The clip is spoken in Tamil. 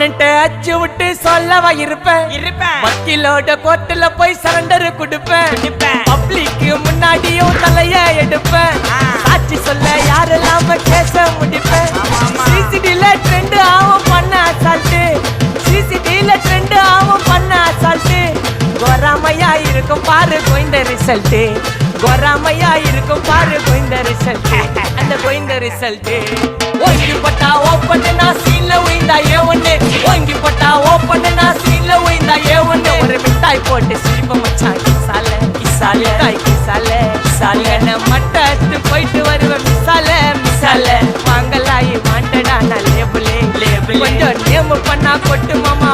அண்ணன்ட்ட அச்சு விட்டு சொல்லவா இருப்பேன் வக்கீலோட கோர்ட்டுல போய் சரண்டர் கொடுப்பேன் பப்ளிக்கு முன்னாடியும் தலைய எடுப்பேன் சாட்சி சொல்ல யாரெல்லாம கேச முடிப்பேன் சிசிடில ட்ரெண்ட் ஆகும் பண்ண அசால்ட்டு சிசிடில ட்ரெண்ட் ஆகும் பண்ண அசால்ட்டு கோராமையா இருக்கும் பாரு கோயிந்த ரிசல்ட் கோராமையா இருக்கும் பாரு கோயிந்த ரிசல்ட் அந்த கோயிந்த ரிசல்ட் ஓங்கி பட்டா ஓப்பன் நான் சீன்ல உயிந்தா ஒண்ணு ஓங்கி பட்டா ஓப்பன் நான் சீன்ல உயிந்தா ஒண்ணு ஒரு மிட்டாய் போட்டு சிரிப்ப மச்சான் கிசால கிசால தாய் கிசால கிசால மட்டத்து போயிட்டு வருவேன் மிசால மிசால வாங்கலாயி வாண்டடா நான் லேபிளே லேபிள் கொஞ்சம் நேம் பண்ணா கொட்டு மாமா